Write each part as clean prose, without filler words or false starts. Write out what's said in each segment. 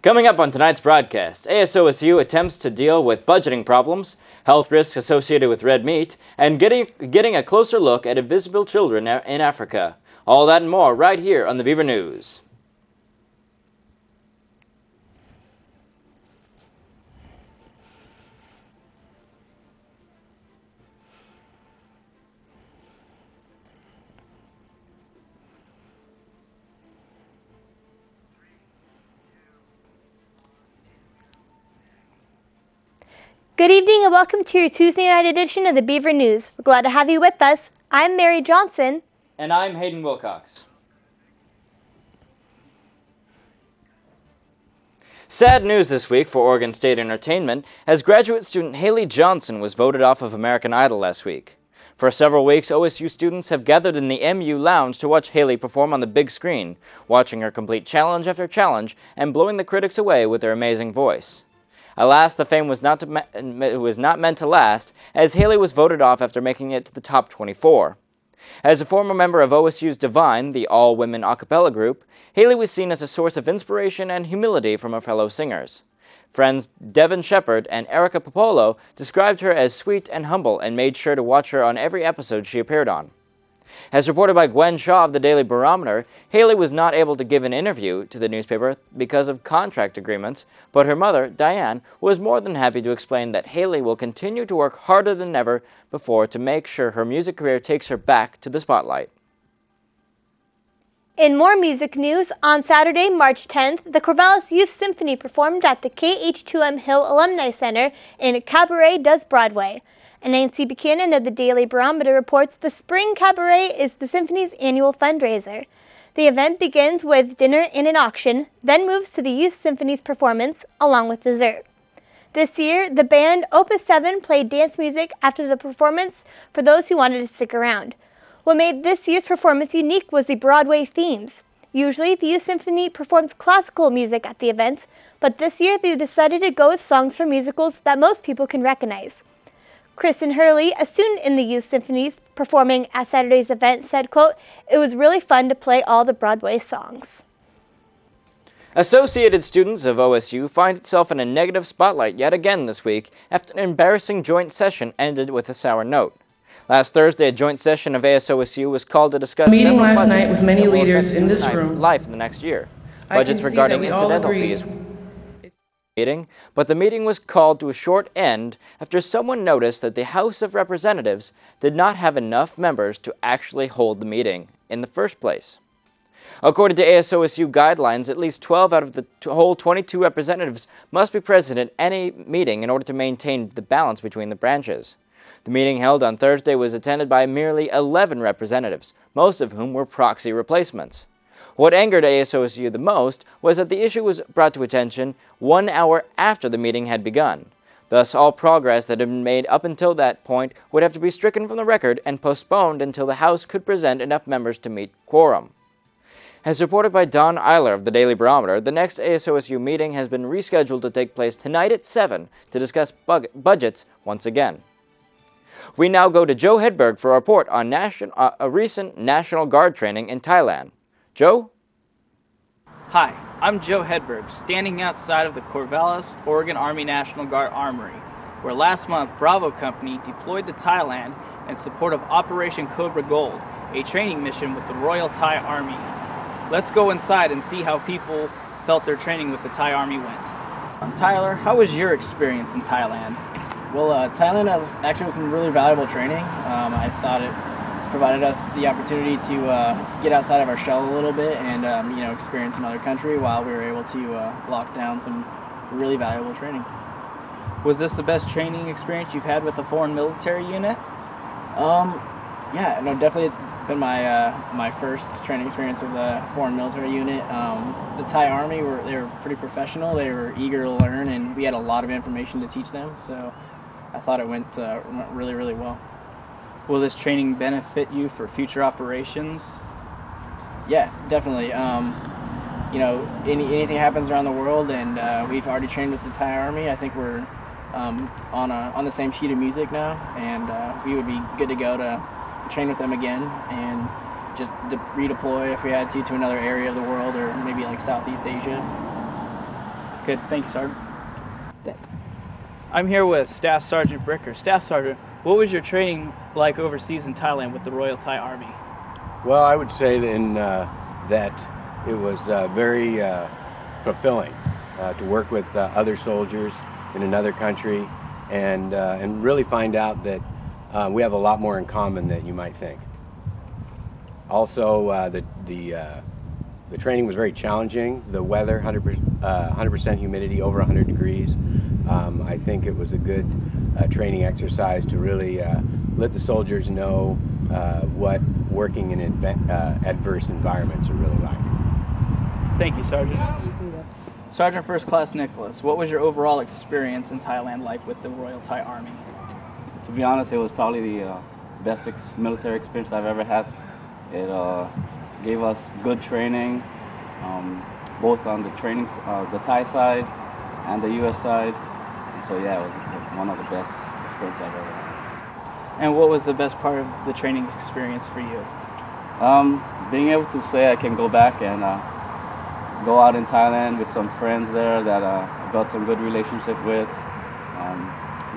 Coming up on tonight's broadcast, ASOSU attempts to deal with budgeting problems, health risks associated with red meat, and getting a closer look at invisible children in Africa. All that and more right here on the Beaver News. Good evening and welcome to your Tuesday night edition of the Beaver News. We're glad to have you with us. I'm Mary Johnson. And I'm Hayden Wilcox. Sad news this week for Oregon State Entertainment, as graduate student Haley Johnsen was voted off of American Idol last week. For several weeks, OSU students have gathered in the MU Lounge to watch Haley perform on the big screen, watching her complete challenge after challenge and blowing the critics away with her amazing voice. Alas, the fame was not meant to last, as Haley was voted off after making it to the top 24. As a former member of OSU's Divine, the all-women a cappella group, Haley was seen as a source of inspiration and humility from her fellow singers. Friends Devin Shepard and Erica Popolo described her as sweet and humble and made sure to watch her on every episode she appeared on. As reported by Gwen Shaw of the Daily Barometer, Haley was not able to give an interview to the newspaper because of contract agreements, but her mother, Diane, was more than happy to explain that Haley will continue to work harder than ever before to make sure her music career takes her back to the spotlight. In more music news, on Saturday, March 10th, the Corvallis Youth Symphony performed at the KH2M Hill Alumni Center in Cabaret Does Broadway. And Nancy Buchanan of the Daily Barometer reports the Spring Cabaret is the Symphony's annual fundraiser. The event begins with dinner and an auction, then moves to the Youth Symphony's performance, along with dessert. This year, the band Opus 7 played dance music after the performance for those who wanted to stick around. What made this year's performance unique was the Broadway themes. Usually, the Youth Symphony performs classical music at the event, but this year they decided to go with songs from musicals that most people can recognize. Kristen Hurley, a student in the Youth Symphonies performing at Saturday's event, said, quote, "It was really fun to play all the Broadway songs." Associated students of OSU find itself in a negative spotlight yet again this week after an embarrassing joint session ended with a sour note. Last Thursday, a joint session of ASOSU was called to discuss meeting several last budgets night with many leaders in this room. Life in the next year. Budgets regarding incidental fees. But the meeting was called to a short end after someone noticed that the House of Representatives did not have enough members to actually hold the meeting in the first place. According to ASOSU guidelines, at least 12 out of the whole 22 representatives must be present at any meeting in order to maintain the balance between the branches. The meeting held on Thursday was attended by merely 11 representatives, most of whom were proxy replacements. What angered ASOSU the most was that the issue was brought to attention 1 hour after the meeting had begun. Thus, all progress that had been made up until that point would have to be stricken from the record and postponed until the House could present enough members to meet quorum. As reported by Don Eiler of the Daily Barometer, the next ASOSU meeting has been rescheduled to take place tonight at 7 to discuss budgets once again. We now go to Joe Hedberg for a report on a recent National Guard training in Thailand. Joe? Hi, I'm Joe Hedberg, standing outside of the Corvallis, Oregon Army National Guard Armory, where last month Bravo Company deployed to Thailand in support of Operation Cobra Gold, a training mission with the Royal Thai Army. Let's go inside and see how people felt their training with the Thai Army went. Tyler, how was your experience in Thailand? Well, Thailand actually was some really valuable training. I thought it provided us the opportunity to get outside of our shell a little bit and experience another country while we were able to lock down some really valuable training. Was this the best training experience you've had with a foreign military unit? Yeah, no, definitely it's been my first training experience with a foreign military unit. The Thai Army, they were pretty professional, they were eager to learn, and we had a lot of information to teach them, so I thought it went really, really well. Will this training benefit you for future operations? Yeah, definitely. Anything happens around the world, and we've already trained with the Thai Army. I think we're on the same sheet of music now, and we would be good to go to train with them again and just redeploy if we had to another area of the world or maybe like Southeast Asia. Good, thank you, Sergeant. I'm here with Staff Sergeant Bricker. Staff Sergeant, what was your training like overseas in Thailand with the Royal Thai Army? Well, I would say that it was very fulfilling to work with other soldiers in another country and really find out that we have a lot more in common than you might think. Also, the training was very challenging. The weather, 100% humidity, over 100 degrees. I think it was a good training exercise to really let the soldiers know what working in adverse environments are really like. Thank you, Sergeant. Sergeant First Class Nicholas, what was your overall experience in Thailand like with the Royal Thai Army? To be honest, it was probably the best military experience I've ever had. It gave us good training, both on the the Thai side and the U.S. side. And so yeah, it was one of the best experiences I've ever had. And what was the best part of the training experience for you? Being able to say I can go back and go out in Thailand with some friends there that I built some good relationship with.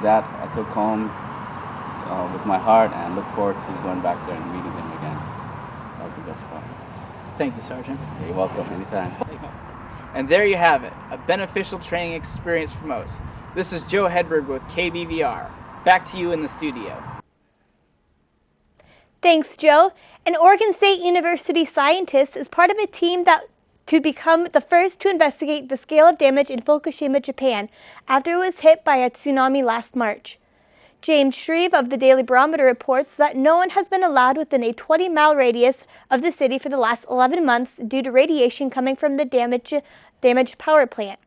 That I took home with my heart and look forward to going back there and meeting them again. That was the best part. Thank you, Sergeant. You're welcome, anytime. And there you have it, a beneficial training experience for most. This is Joe Hedberg with KBVR. Back to you in the studio. Thanks, Joe. An Oregon State University scientist is part of a team to become the first to investigate the scale of damage in Fukushima, Japan, after it was hit by a tsunami last March. James Shreve of the Daily Barometer reports that no one has been allowed within a 20-mile radius of the city for the last 11 months due to radiation coming from the damaged power plant.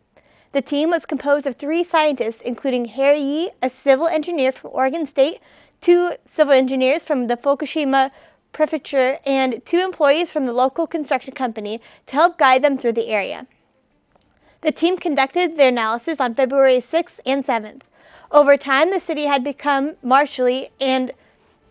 The team was composed of 3 scientists, including Harry Yee, a civil engineer from Oregon State, 2 civil engineers from the Fukushima Prefecture, and 2 employees from the local construction company to help guide them through the area. The team conducted their analysis on February 6th and 7th. Over time, the city had become marshy, and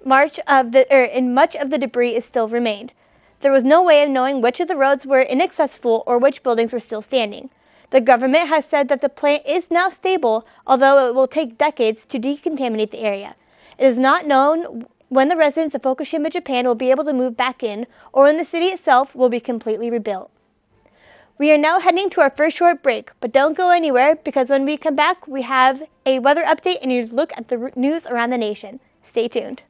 much of the debris still remained. There was no way of knowing which of the roads were inaccessible or which buildings were still standing. The government has said that the plant is now stable, although it will take decades to decontaminate the area. It is not known when the residents of Fukushima, Japan will be able to move back in, or when the city itself will be completely rebuilt. We are now heading to our first short break, but don't go anywhere because when we come back, we have a weather update and you look at the news around the nation. Stay tuned.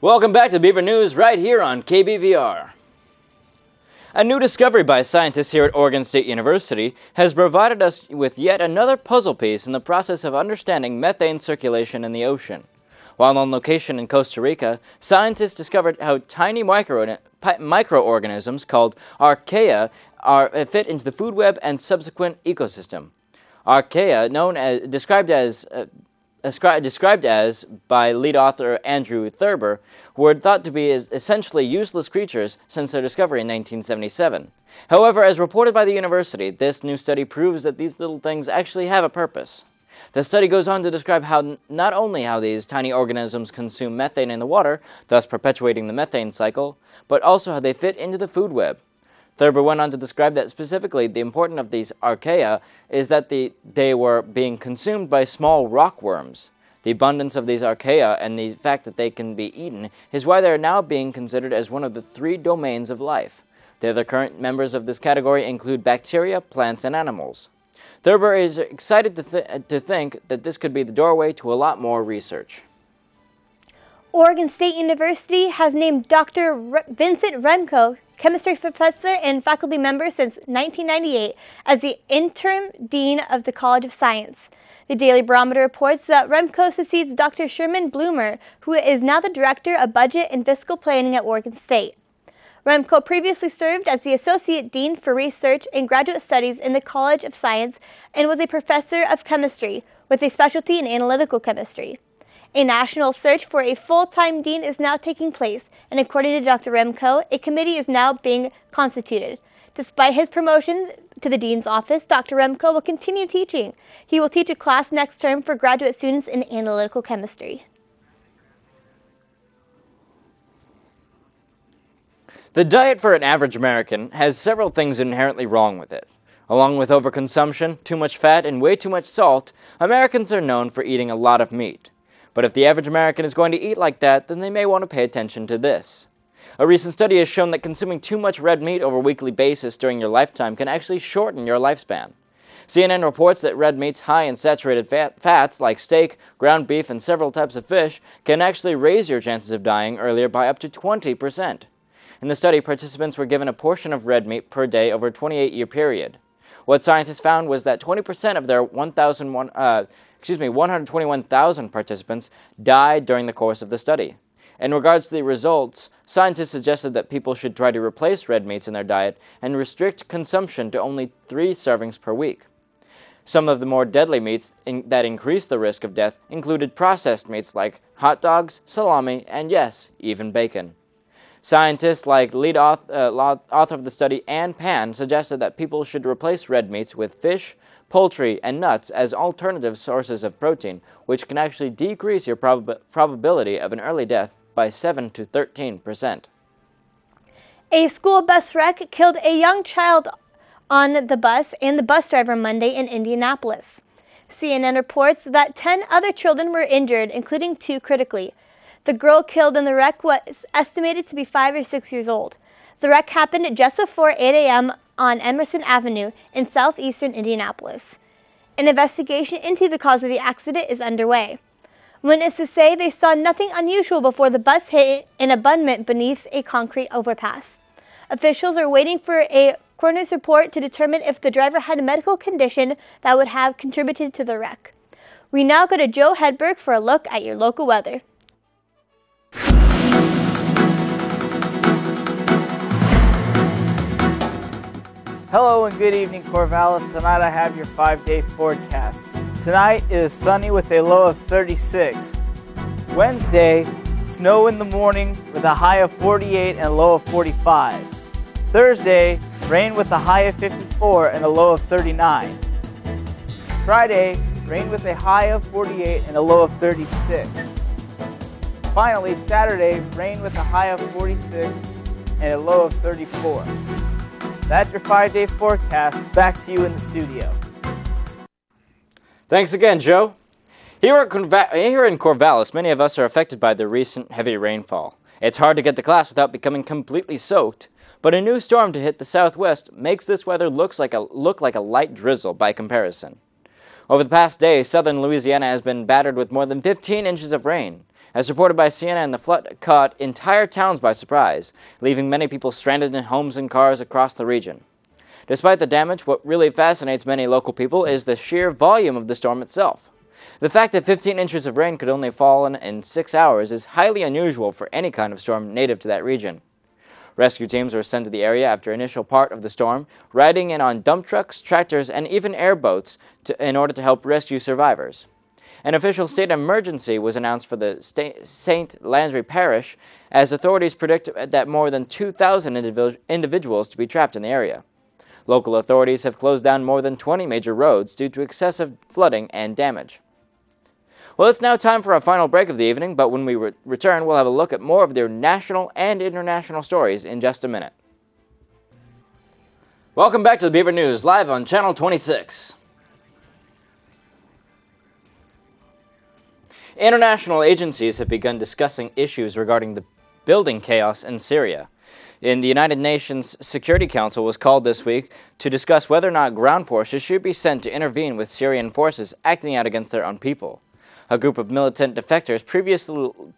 Welcome back to Beaver News right here on KBVR. A new discovery by scientists here at Oregon State University has provided us with yet another puzzle piece in the process of understanding methane circulation in the ocean. While on location in Costa Rica, scientists discovered how tiny microorganisms called archaea fit into the food web and subsequent ecosystem. Archaea, described as by lead author Andrew Thurber, were thought to be essentially useless creatures since their discovery in 1977. However, as reported by the university, this new study proves that these little things actually have a purpose. The study goes on to describe not only how these tiny organisms consume methane in the water, thus perpetuating the methane cycle, but also how they fit into the food web. Thurber went on to describe that specifically the importance of these archaea is that they were being consumed by small rockworms. The abundance of these archaea and the fact that they can be eaten is why they are now being considered as one of the 3 domains of life. The other current members of this category include bacteria, plants, and animals. Thurber is excited to think that this could be the doorway to a lot more research. Oregon State University has named Dr. Vincent Remco, chemistry professor and faculty member since 1998, as the interim dean of the College of Science. The Daily Barometer reports that Remco succeeds Dr. Sherman Bloomer, who is now the director of budget and fiscal planning at Oregon State. Remco previously served as the Associate Dean for Research and Graduate Studies in the College of Science and was a professor of chemistry with a specialty in analytical chemistry. A national search for a full-time dean is now taking place, and according to Dr. Remco, a committee is now being constituted. Despite his promotion to the dean's office, Dr. Remco will continue teaching. He will teach a class next term for graduate students in analytical chemistry. The diet for an average American has several things inherently wrong with it. Along with overconsumption, too much fat, and way too much salt, Americans are known for eating a lot of meat. But if the average American is going to eat like that, then they may want to pay attention to this. A recent study has shown that consuming too much red meat over a weekly basis during your lifetime can actually shorten your lifespan. CNN reports that red meats high in saturated fats like steak, ground beef, and several types of fish can actually raise your chances of dying earlier by up to 20%. In the study, participants were given a portion of red meat per day over a 28-year period. What scientists found was that 20% of their 121,000 participants died during the course of the study. In regards to the results, scientists suggested that people should try to replace red meats in their diet and restrict consumption to only 3 servings per week. Some of the more deadly meats that increased the risk of death included processed meats like hot dogs, salami, and yes, even bacon. Scientists like lead author of the study, Ann Pan, suggested that people should replace red meats with fish, poultry, and nuts as alternative sources of protein, which can actually decrease your probability of an early death by 7 to 13%. A school bus wreck killed a young child on the bus and the bus driver Monday in Indianapolis. CNN reports that 10 other children were injured, including 2 critically. The girl killed in the wreck was estimated to be 5 or 6 years old. The wreck happened just before 8 a.m. on Emerson Avenue in southeastern Indianapolis. An investigation into the cause of the accident is underway. Witnesses say they saw nothing unusual before the bus hit an abutment beneath a concrete overpass. Officials are waiting for a coroner's report to determine if the driver had a medical condition that would have contributed to the wreck. We now go to Joe Hedberg for a look at your local weather. Hello and good evening, Corvallis. Tonight I have your 5-day forecast. Tonight it is sunny with a low of 36. Wednesday, snow in the morning with a high of 48 and a low of 45. Thursday, rain with a high of 54 and a low of 39. Friday, rain with a high of 48 and a low of 36. Finally, Saturday, rain with a high of 46 and a low of 34. That's your 5-day forecast. Back to you in the studio. Thanks again, Joe. Here in Corvallis, many of us are affected by the recent heavy rainfall. It's hard to get to class without becoming completely soaked, but a new storm to hit the southwest makes this weather look like a light drizzle by comparison. Over the past day, southern Louisiana has been battered with more than 15 inches of rain. As reported by CNN, the flood caught entire towns by surprise, leaving many people stranded in homes and cars across the region. Despite the damage, what really fascinates many local people is the sheer volume of the storm itself. The fact that 15 inches of rain could only fall in 6 hours is highly unusual for any kind of storm native to that region. Rescue teams were sent to the area after initial part of the storm, riding in on dump trucks, tractors, and even airboats in order to help rescue survivors. An official state emergency was announced for the St. Landry Parish, as authorities predict that more than 2,000 individuals to be trapped in the area. Local authorities have closed down more than 20 major roads due to excessive flooding and damage. Well, it's now time for our final break of the evening, but when we return, we'll have a look at more of their national and international stories in just a minute. Welcome back to the Beaver News, live on Channel 26. International agencies have begun discussing issues regarding the building chaos in Syria. The United Nations Security Council was called this week to discuss whether or not ground forces should be sent to intervene with Syrian forces acting out against their own people. A group of militant defectors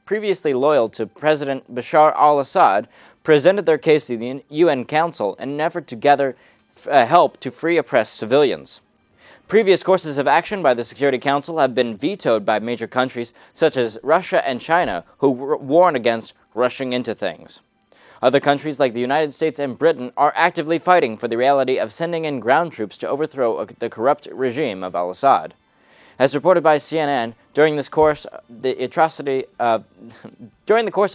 previously loyal to President Bashar al-Assad presented their case to the UN Council in an effort to gather help to free oppressed civilians. Previous courses of action by the Security Council have been vetoed by major countries such as Russia and China, who warn against rushing into things. Other countries like the United States and Britain are actively fighting for the reality of sending in ground troops to overthrow the corrupt regime of al-Assad. As reported by CNN, during the course of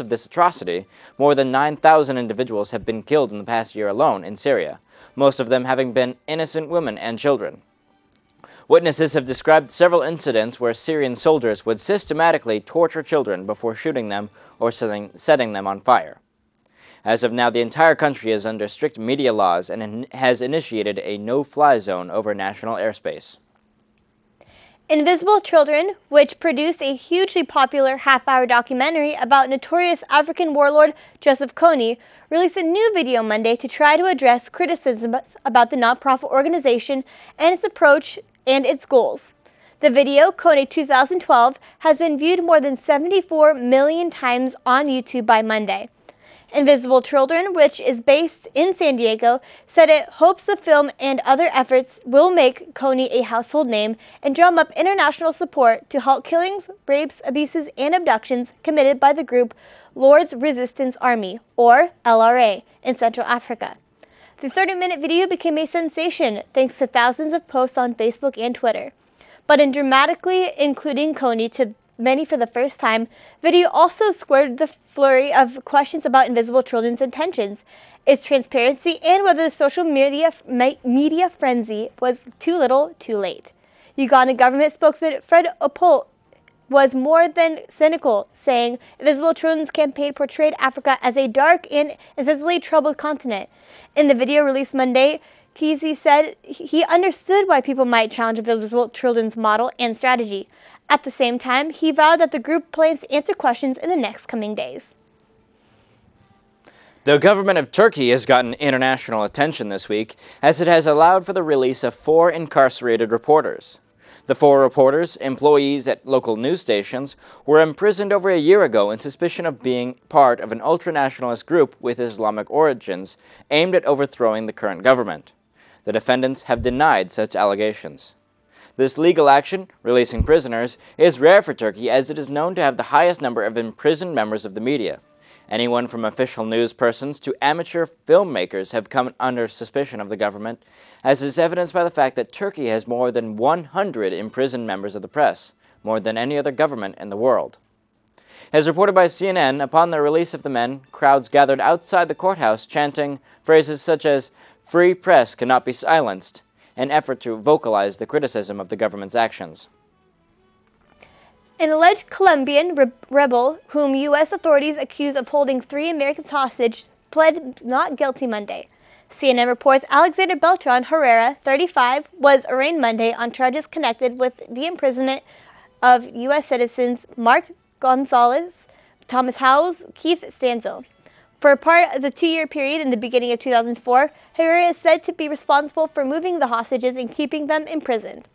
this atrocity, more than 9,000 individuals have been killed in the past year alone in Syria, most of them having been innocent women and children. Witnesses have described several incidents where Syrian soldiers would systematically torture children before shooting them or setting them on fire. As of now, the entire country is under strict media laws and has initiated a no-fly zone over national airspace. Invisible Children, which produced a hugely popular half-hour documentary about notorious African warlord Joseph Kony, released a new video Monday to try to address criticism about the nonprofit organization and its approach and its goals. The video, Kony 2012, has been viewed more than 74 million times on YouTube by Monday. Invisible Children, which is based in San Diego, said it hopes the film and other efforts will make Kony a household name and drum up international support to halt killings, rapes, abuses, and abductions committed by the group Lord's Resistance Army, or LRA, in Central Africa. The 30-minute video became a sensation thanks to thousands of posts on Facebook and Twitter. But in dramatically including Kony to many for the first time, video also squared the flurry of questions about Invisible Children's intentions, its transparency, and whether the social media frenzy was too little, too late. Uganda government spokesman Fred Opol was more than cynical, saying Invisible Children's campaign portrayed Africa as a dark and incessantly troubled continent. In the video released Monday, Kesey said he understood why people might challenge Invisible Children's model and strategy. At the same time, he vowed that the group plans to answer questions in the next coming days. The government of Turkey has gotten international attention this week as it has allowed for the release of 4 incarcerated reporters. The 4 reporters, employees at local news stations, were imprisoned over a year ago in suspicion of being part of an ultranationalist group with Islamic origins aimed at overthrowing the current government. The defendants have denied such allegations. This legal action, releasing prisoners, is rare for Turkey as it is known to have the highest number of imprisoned members of the media. Anyone from official news persons to amateur filmmakers have come under suspicion of the government, as is evidenced by the fact that Turkey has more than 100 imprisoned members of the press, more than any other government in the world. As reported by CNN, upon the release of the men, crowds gathered outside the courthouse chanting phrases such as, "Free press cannot be silenced," an effort to vocalize the criticism of the government's actions. An alleged Colombian rebel, whom U.S. authorities accused of holding 3 Americans hostage, pled not guilty Monday. CNN reports Alexander Beltran Herrera, 35, was arraigned Monday on charges connected with the imprisonment of U.S. citizens Mark Gonzalez, Thomas Howes, Keith Stanzel. For part of the 2-year period in the beginning of 2004, Herrera is said to be responsible for moving the hostages and keeping them imprisoned.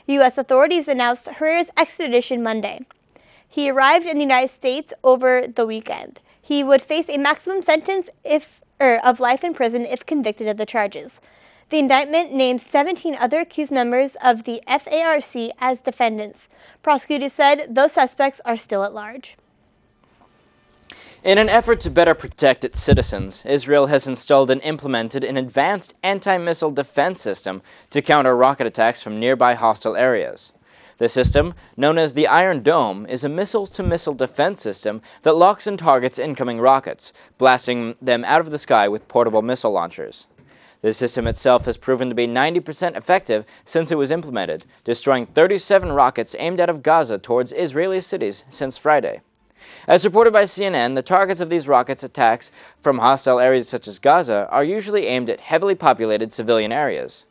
U.S. authorities announced Herrera's extradition Monday. He arrived in the United States over the weekend. He would face a maximum sentence of life in prison if convicted of the charges. The indictment names 17 other accused members of the FARC as defendants. Prosecutors said those suspects are still at large. In an effort to better protect its citizens, Israel has installed and implemented an advanced anti-missile defense system to counter rocket attacks from nearby hostile areas. The system, known as the Iron Dome, is a missile-to-missile defense system that locks and targets incoming rockets, blasting them out of the sky with portable missile launchers. The system itself has proven to be 90% effective since it was implemented, destroying 37 rockets aimed out of Gaza towards Israeli cities since Friday. As reported by CNN, the targets of these rockets' attacks from hostile areas such as Gaza are usually aimed at heavily populated civilian areas.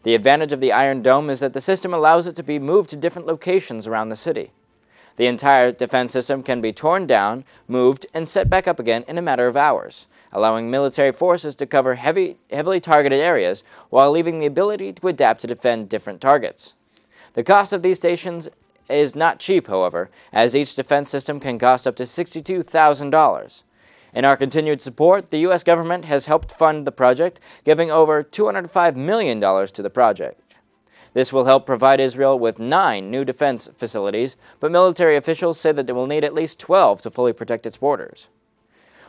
The advantage of the Iron Dome is that the system allows it to be moved to different locations around the city. The entire defense system can be torn down, moved, and set back up again in a matter of hours, allowing military forces to cover heavily targeted areas while leaving the ability to adapt to defend different targets. The cost of these stations is not cheap, however, as each defense system can cost up to $62,000. In our continued support, the U.S. government has helped fund the project, giving over $205 million to the project. This will help provide Israel with 9 new defense facilities, but military officials say that they will need at least 12 to fully protect its borders.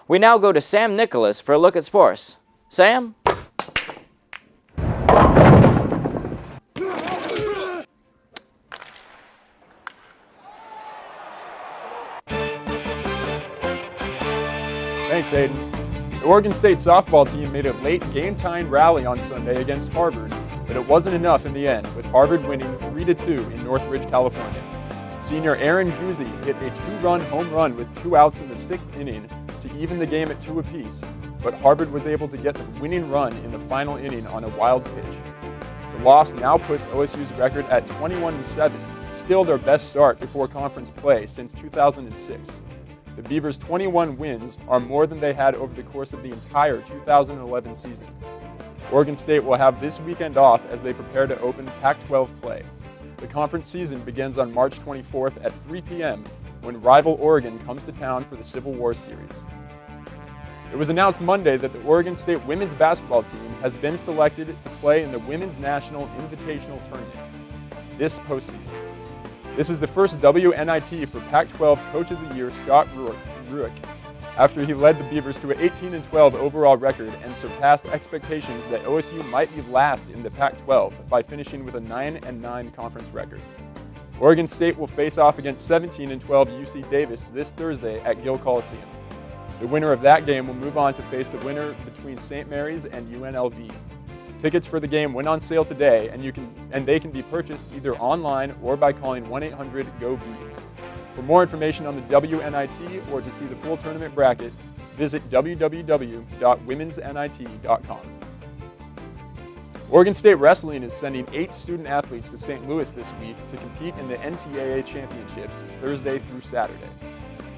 We now go to Sam Nicholas for a look at sports. Sam? Thanks, Hayden. The Oregon State softball team made a late game-tying rally on Sunday against Harvard, but it wasn't enough in the end, with Harvard winning 3-2 in Northridge, California. Senior Aaron Guzzi hit a 2-run home run with 2 outs in the 6th inning to even the game at 2 apiece. but Harvard was able to get the winning run in the final inning on a wild pitch. The loss now puts OSU's record at 21-7, still their best start before conference play since 2006. The Beavers' 21 wins are more than they had over the course of the entire 2011 season. Oregon State will have this weekend off as they prepare to open Pac-12 play. The conference season begins on March 24th at 3 p.m. when rival Oregon comes to town for the Civil War Series. It was announced Monday that the Oregon State women's basketball team has been selected to play in the Women's National Invitational Tournament this postseason. This is the first WNIT for Pac-12 Coach of the Year Scott Rueck, after he led the Beavers to an 18-12 overall record and surpassed expectations that OSU might be last in the Pac-12 by finishing with a 9-9 conference record. Oregon State will face off against 17-12 UC Davis this Thursday at Gill Coliseum. The winner of that game will move on to face the winner between St. Mary's and UNLV. Tickets for the game went on sale today, and they can be purchased either online or by calling 1-800-GO-BEAVS. For more information on the WNIT or to see the full tournament bracket, visit www.womensnit.com. Oregon State Wrestling is sending 8 student athletes to St. Louis this week to compete in the NCAA championships Thursday through Saturday.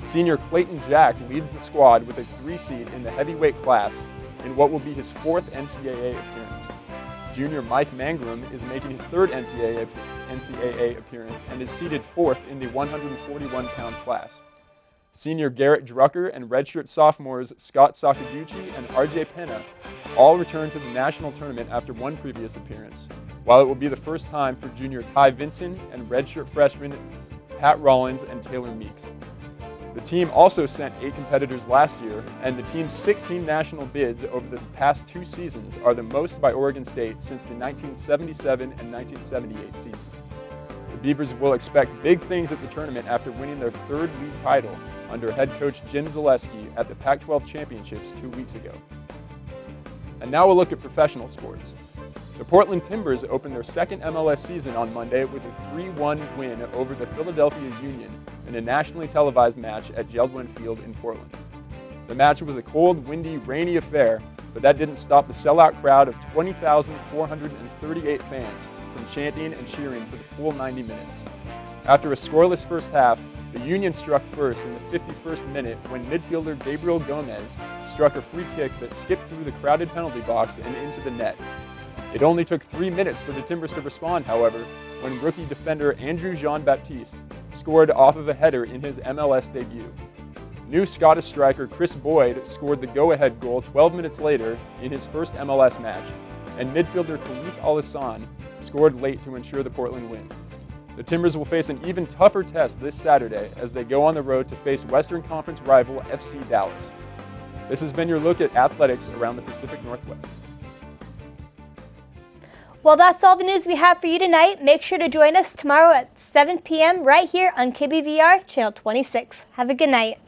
Senior Clayton Jack leads the squad with a 3-seed in the heavyweight class in what will be his 4th NCAA appearance. Junior Mike Mangrum is making his 3rd NCAA appearance and is seeded 4th in the 141-pound class. Senior Garrett Drucker and redshirt sophomores Scott Sakaguchi and RJ Penna all returned to the national tournament after one previous appearance, while it will be the first time for junior Ty Vinson and redshirt freshmen Pat Rollins and Taylor Meeks. The team also sent 8 competitors last year, and the team's 16 national bids over the past 2 seasons are the most by Oregon State since the 1977 and 1978 seasons. The Beavers will expect big things at the tournament after winning their 3rd league title under head coach Jim Zaleski at the Pac-12 Championships 2 weeks ago. And now we'll look at professional sports. The Portland Timbers opened their 2nd MLS season on Monday with a 3-1 win over the Philadelphia Union in a nationally televised match at Geldwin Field in Portland. The match was a cold, windy, rainy affair, but that didn't stop the sellout crowd of 20,438 fans from chanting and cheering for the full 90 minutes. After a scoreless first half, the Union struck first in the 51st minute when midfielder Gabriel Gomez struck a free kick that skipped through the crowded penalty box and into the net. It only took 3 minutes for the Timbers to respond, however, when rookie defender Andrew Jean-Baptiste scored off of a header in his MLS debut. New Scottish striker Chris Boyd scored the go-ahead goal 12 minutes later in his first MLS match, and midfielder Khalif Al-Hassan scored late to ensure the Portland win. The Timbers will face an even tougher test this Saturday as they go on the road to face Western Conference rival FC Dallas. This has been your look at athletics around the Pacific Northwest. Well, that's all the news we have for you tonight. Make sure to join us tomorrow at 7 p.m. right here on KBVR Channel 26. Have a good night.